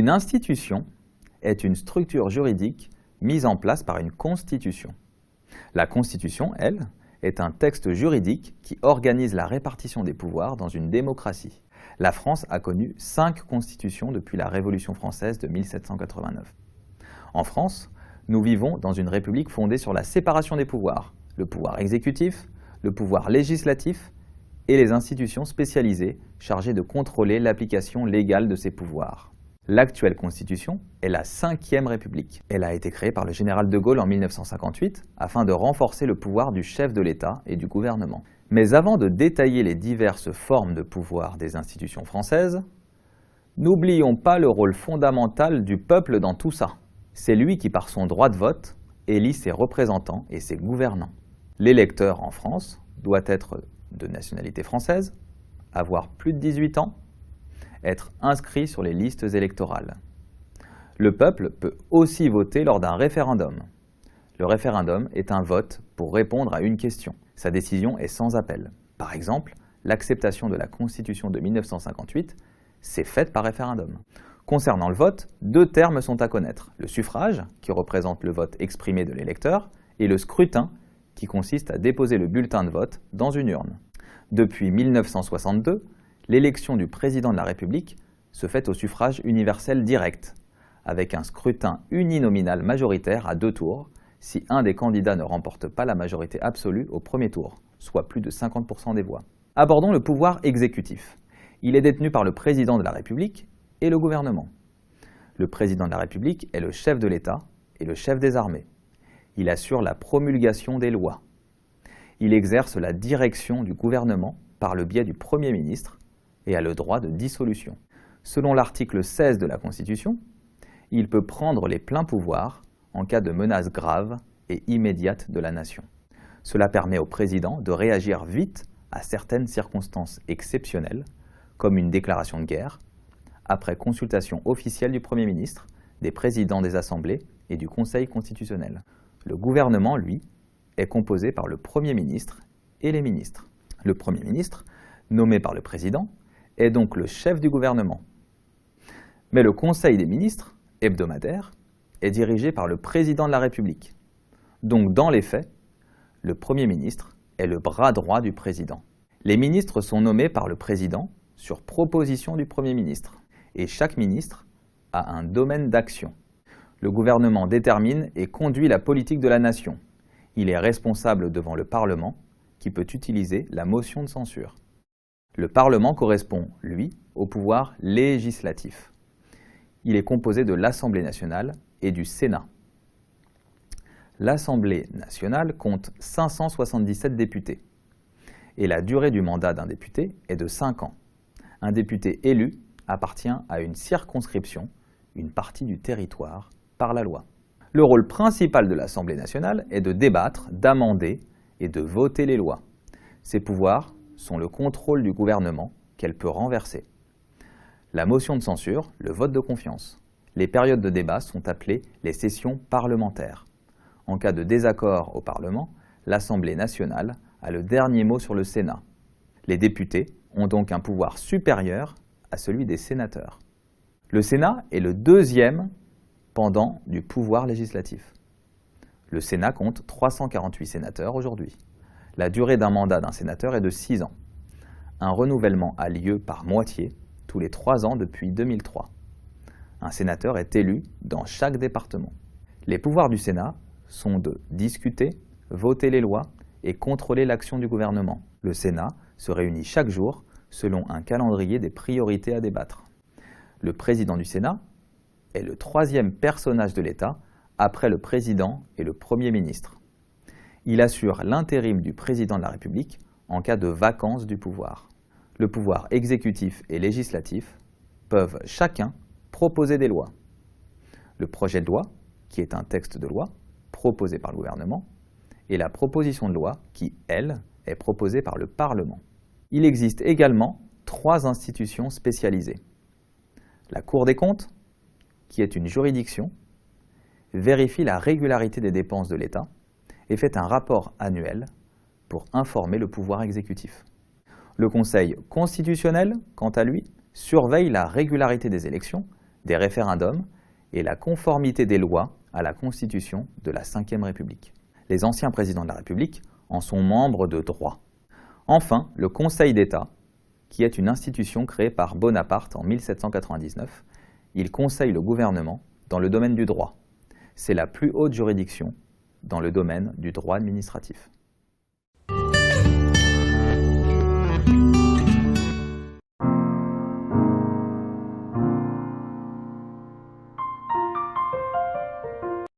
Une institution est une structure juridique mise en place par une constitution. La Constitution, elle, est un texte juridique qui organise la répartition des pouvoirs dans une démocratie. La France a connu 5 constitutions depuis la Révolution française de 1789. En France, nous vivons dans une république fondée sur la séparation des pouvoirs, le pouvoir exécutif, le pouvoir législatif et les institutions spécialisées chargées de contrôler l'application légale de ces pouvoirs. L'actuelle Constitution est la 5e République. Elle a été créée par le général de Gaulle en 1958 afin de renforcer le pouvoir du chef de l'État et du gouvernement. Mais avant de détailler les diverses formes de pouvoir des institutions françaises, n'oublions pas le rôle fondamental du peuple dans tout ça. C'est lui qui, par son droit de vote, élit ses représentants et ses gouvernants. L'électeur en France doit être de nationalité française, avoir plus de 18 ans, être inscrit sur les listes électorales. Le peuple peut aussi voter lors d'un référendum. Le référendum est un vote pour répondre à une question. Sa décision est sans appel. Par exemple, l'acceptation de la Constitution de 1958 s'est faite par référendum. Concernant le vote, 2 termes sont à connaître. Le suffrage, qui représente le vote exprimé de l'électeur, et le scrutin, qui consiste à déposer le bulletin de vote dans une urne. Depuis 1962, l'élection du président de la République se fait au suffrage universel direct, avec un scrutin uninominal majoritaire à 2 tours, si un des candidats ne remporte pas la majorité absolue au premier tour, soit plus de 50% des voix. Abordons le pouvoir exécutif. Il est détenu par le président de la République et le gouvernement. Le président de la République est le chef de l'État et le chef des armées. Il assure la promulgation des lois. Il exerce la direction du gouvernement par le biais du Premier ministre et a le droit de dissolution. Selon l'article 16 de la Constitution, il peut prendre les pleins pouvoirs en cas de menace grave et immédiate de la nation. Cela permet au président de réagir vite à certaines circonstances exceptionnelles, comme une déclaration de guerre, après consultation officielle du Premier ministre, des présidents des assemblées et du Conseil constitutionnel. Le gouvernement, lui, est composé par le Premier ministre et les ministres. Le Premier ministre, nommé par le président, est donc le chef du gouvernement. Mais le Conseil des ministres, hebdomadaire, est dirigé par le président de la République. Donc, dans les faits, le Premier ministre est le bras droit du président. Les ministres sont nommés par le président sur proposition du Premier ministre, et chaque ministre a un domaine d'action. Le gouvernement détermine et conduit la politique de la nation. Il est responsable devant le Parlement, qui peut utiliser la motion de censure. Le Parlement correspond, lui, au pouvoir législatif. Il est composé de l'Assemblée nationale et du Sénat. L'Assemblée nationale compte 577 députés et la durée du mandat d'un député est de 5 ans. Un député élu appartient à une circonscription, une partie du territoire, par la loi. Le rôle principal de l'Assemblée nationale est de débattre, d'amender et de voter les lois. Ses pouvoirs sont le contrôle du gouvernement qu'elle peut renverser. La motion de censure, le vote de confiance. Les périodes de débat sont appelées les sessions parlementaires. En cas de désaccord au Parlement, l'Assemblée nationale a le dernier mot sur le Sénat. Les députés ont donc un pouvoir supérieur à celui des sénateurs. Le Sénat est le 2e pendant du pouvoir législatif. Le Sénat compte 348 sénateurs aujourd'hui. La durée d'un mandat d'un sénateur est de 6 ans. Un renouvellement a lieu par moitié tous les 3 ans depuis 2003. Un sénateur est élu dans chaque département. Les pouvoirs du Sénat sont de discuter, voter les lois et contrôler l'action du gouvernement. Le Sénat se réunit chaque jour selon un calendrier des priorités à débattre. Le président du Sénat est le 3e personnage de l'État après le président et le Premier ministre. Il assure l'intérim du président de la République en cas de vacance du pouvoir. Le pouvoir exécutif et législatif peuvent chacun proposer des lois. Le projet de loi, qui est un texte de loi proposé par le gouvernement, et la proposition de loi qui, elle, est proposée par le Parlement. Il existe également 3 institutions spécialisées. La Cour des comptes, qui est une juridiction, vérifie la régularité des dépenses de l'État et fait un rapport annuel pour informer le pouvoir exécutif. Le Conseil constitutionnel, quant à lui, surveille la régularité des élections, des référendums et la conformité des lois à la Constitution de la Ve République. Les anciens présidents de la République en sont membres de droit. Enfin, le Conseil d'État, qui est une institution créée par Bonaparte en 1799, il conseille le gouvernement dans le domaine du droit. C'est la plus haute juridiction dans le domaine du droit administratif.